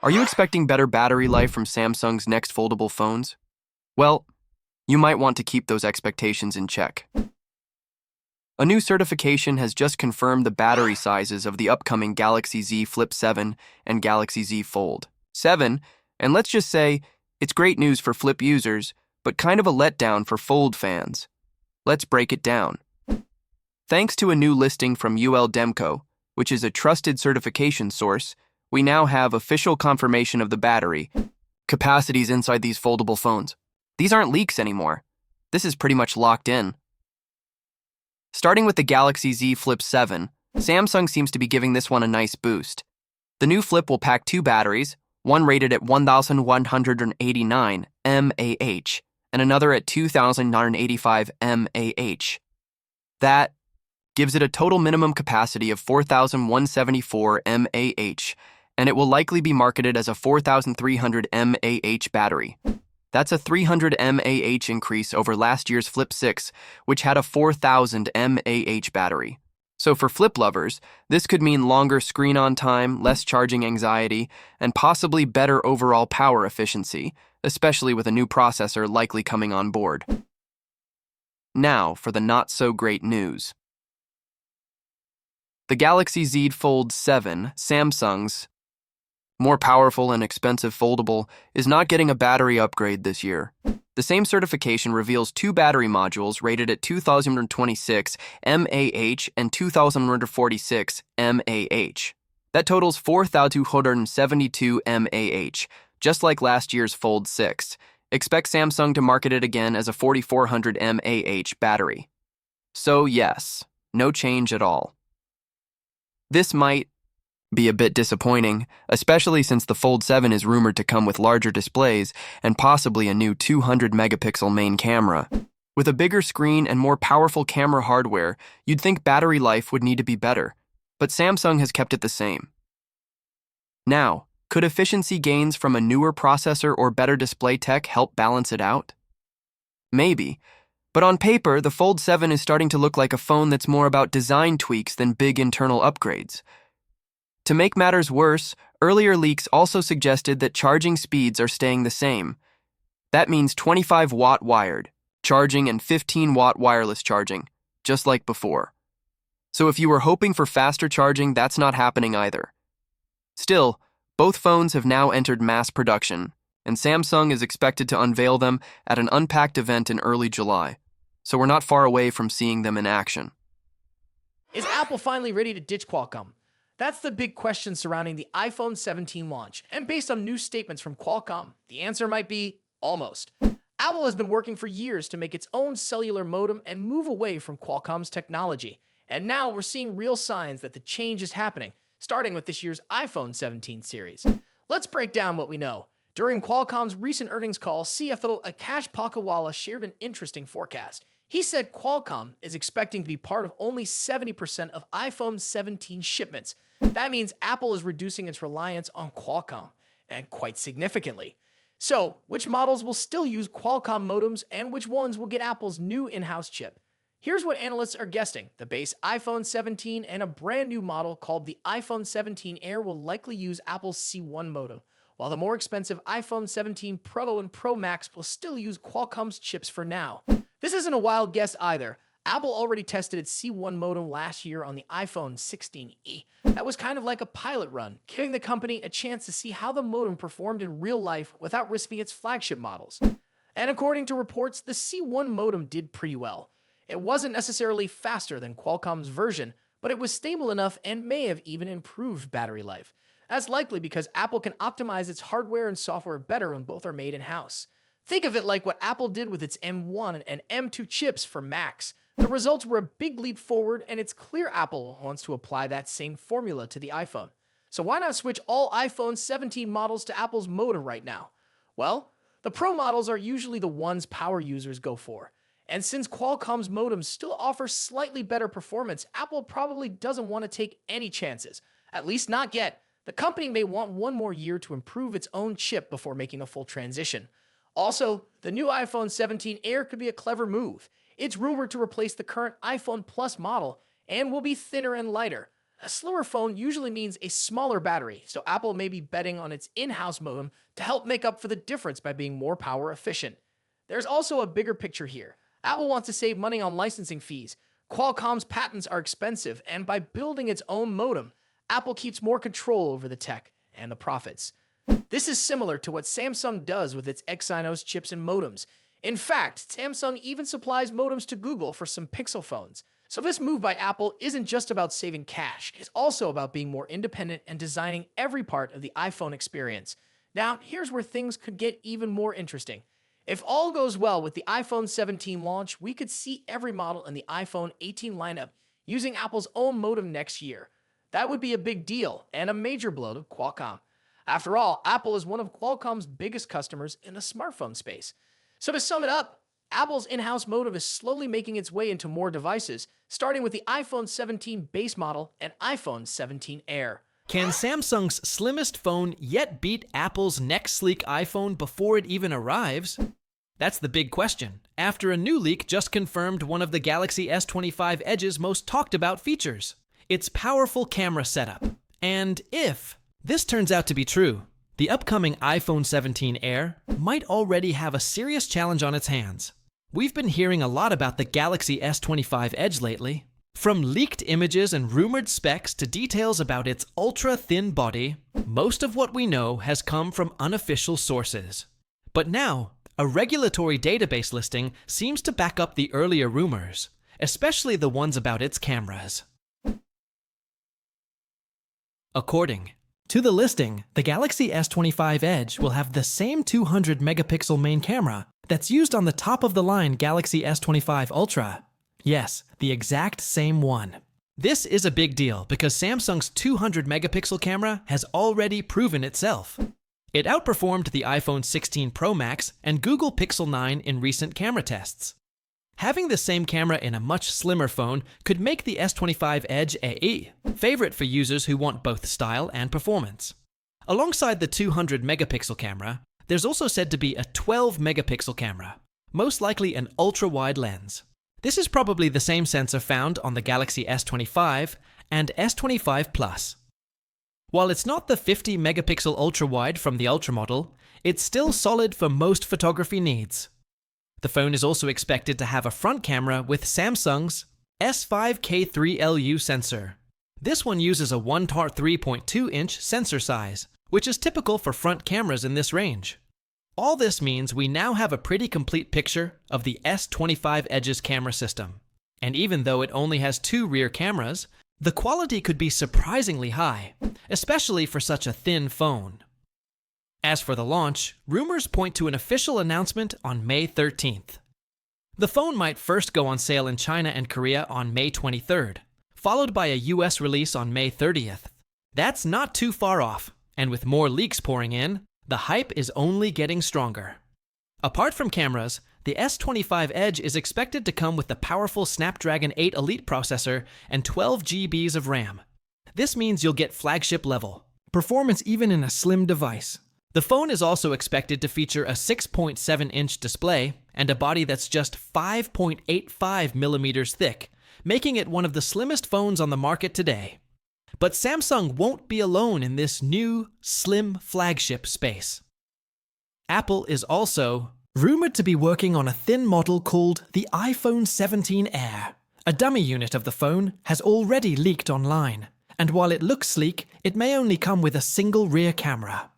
Are you expecting better battery life from Samsung's next foldable phones? Well, you might want to keep those expectations in check. A new certification has just confirmed the battery sizes of the upcoming Galaxy Z Flip 7 and Galaxy Z Fold 7, and let's just say, it's great news for Flip users, but kind of a letdown for Fold fans. Let's break it down. Thanks to a new listing from UL Demco, which is a trusted certification source, we now have official confirmation of the battery capacities inside these foldable phones. These aren't leaks anymore. This is pretty much locked in. Starting with the Galaxy Z Flip 7, Samsung seems to be giving this one a nice boost. The new Flip will pack two batteries, one rated at 1,189 mAh and another at 2,985 mAh. That gives it a total minimum capacity of 4,174 mAh, and it will likely be marketed as a 4,300 mAh battery. That's a 300 mAh increase over last year's Flip 6, which had a 4,000 mAh battery. So for Flip lovers, this could mean longer screen-on time, less charging anxiety, and possibly better overall power efficiency, especially with a new processor likely coming on board. Now for the not-so-great news. The Galaxy Z Fold 7, Samsung's more powerful and expensive foldable, is not getting a battery upgrade this year. The same certification reveals two battery modules rated at 2,026 mAh and 2,146 mAh. That totals 4,272 mAh, just like last year's Fold 6. Expect Samsung to market it again as a 4,400 mAh battery. So yes, no change at all. This might be a bit disappointing, especially since the Fold 7 is rumored to come with larger displays and possibly a new 200-megapixel main camera. With a bigger screen and more powerful camera hardware, you'd think battery life would need to be better, but Samsung has kept it the same. Now, could efficiency gains from a newer processor or better display tech help balance it out? Maybe, but on paper, the Fold 7 is starting to look like a phone that's more about design tweaks than big internal upgrades. To make matters worse, earlier leaks also suggested that charging speeds are staying the same. That means 25-watt wired charging and 15-watt wireless charging, just like before. So if you were hoping for faster charging, that's not happening either. Still, both phones have now entered mass production, and Samsung is expected to unveil them at an Unpacked event in early July, so we're not far away from seeing them in action. Is Apple finally ready to ditch Qualcomm? That's the big question surrounding the iPhone 17 launch, and based on new statements from Qualcomm, the answer might be almost. Apple has been working for years to make its own cellular modem and move away from Qualcomm's technology, and now we're seeing real signs that the change is happening, starting with this year's iPhone 17 series. Let's break down what we know. During Qualcomm's recent earnings call, CFO Akash Palkhiwala shared an interesting forecast. He said Qualcomm is expecting to be part of only 70% of iPhone 17 shipments. That means Apple is reducing its reliance on Qualcomm, and quite significantly. So, which models will still use Qualcomm modems and which ones will get Apple's new in-house chip? Here's what analysts are guessing. The base iPhone 17 and a brand new model called the iPhone 17 Air will likely use Apple's C1 modem, while the more expensive iPhone 17 Pro and Pro Max will still use Qualcomm's chips for now. This isn't a wild guess either. Apple already tested its C1 modem last year on the iPhone 16e. That was kind of like a pilot run, giving the company a chance to see how the modem performed in real life without risking its flagship models. And according to reports, the C1 modem did pretty well. It wasn't necessarily faster than Qualcomm's version, but it was stable enough and may have even improved battery life. That's likely because Apple can optimize its hardware and software better when both are made in-house. Think of it like what Apple did with its M1 and M2 chips for Macs. The results were a big leap forward, and it's clear Apple wants to apply that same formula to the iPhone. So why not switch all iPhone 17 models to Apple's modem right now? Well, the Pro models are usually the ones power users go for. And since Qualcomm's modems still offer slightly better performance, Apple probably doesn't want to take any chances. At least not yet. The company may want one more year to improve its own chip before making a full transition. Also, the new iPhone 17 Air could be a clever move. It's rumored to replace the current iPhone Plus model and will be thinner and lighter. A slower phone usually means a smaller battery, so Apple may be betting on its in house modem to help make up for the difference by being more power efficient. There's also a bigger picture here. Apple wants to save money on licensing fees. Qualcomm's patents are expensive, and by building its own modem, Apple keeps more control over the tech and the profits. This is similar to what Samsung does with its Exynos chips and modems. In fact, Samsung even supplies modems to Google for some Pixel phones. So this move by Apple isn't just about saving cash, it's also about being more independent and designing every part of the iPhone experience. Now, here's where things could get even more interesting. If all goes well with the iPhone 17 launch, we could see every model in the iPhone 18 lineup using Apple's own modem next year. That would be a big deal and a major blow to Qualcomm. After all, Apple is one of Qualcomm's biggest customers in the smartphone space. So to sum it up, Apple's in-house modem is slowly making its way into more devices, starting with the iPhone 17 base model and iPhone 17 Air. Can Samsung's slimmest phone yet beat Apple's next sleek iPhone before it even arrives? That's the big question, after a new leak just confirmed one of the Galaxy S25 Edge's most talked about features, its powerful camera setup. And if this turns out to be true, the upcoming iPhone 17 Air might already have a serious challenge on its hands. We've been hearing a lot about the Galaxy S25 Edge lately. From leaked images and rumored specs to details about its ultra-thin body, most of what we know has come from unofficial sources. But now, a regulatory database listing seems to back up the earlier rumors, especially the ones about its cameras. According to the listing, the Galaxy S25 Edge will have the same 200-megapixel main camera that's used on the top-of-the-line Galaxy S25 Ultra. Yes, the exact same one. This is a big deal because Samsung's 200-megapixel camera has already proven itself. It outperformed the iPhone 16 Pro Max and Google Pixel 9 in recent camera tests. Having the same camera in a much slimmer phone could make the S25 Edge a favorite for users who want both style and performance. Alongside the 200-megapixel camera, there's also said to be a 12-megapixel camera, most likely an ultra-wide lens. This is probably the same sensor found on the Galaxy S25 and S25 Plus. While it's not the 50-megapixel ultra-wide from the Ultra model, it's still solid for most photography needs. The phone is also expected to have a front camera with Samsung's S5K3LU sensor. This one uses a 1.3.2-inch sensor size, which is typical for front cameras in this range. All this means we now have a pretty complete picture of the S25 Edge's camera system. And even though it only has 2 rear cameras, the quality could be surprisingly high, especially for such a thin phone. As for the launch, rumors point to an official announcement on May 13th. The phone might first go on sale in China and Korea on May 23rd, followed by a US release on May 30th. That's not too far off, and with more leaks pouring in, the hype is only getting stronger. Apart from cameras, the S25 Edge is expected to come with the powerful Snapdragon 8 Elite processor and 12 GB of RAM. This means you'll get flagship level performance even in a slim device. The phone is also expected to feature a 6.7-inch display and a body that's just 5.85 millimeters thick, making it one of the slimmest phones on the market today. But Samsung won't be alone in this new, slim flagship space. Apple is also rumored to be working on a thin model called the iPhone 17 Air. A dummy unit of the phone has already leaked online, and while it looks sleek, it may only come with a single rear camera.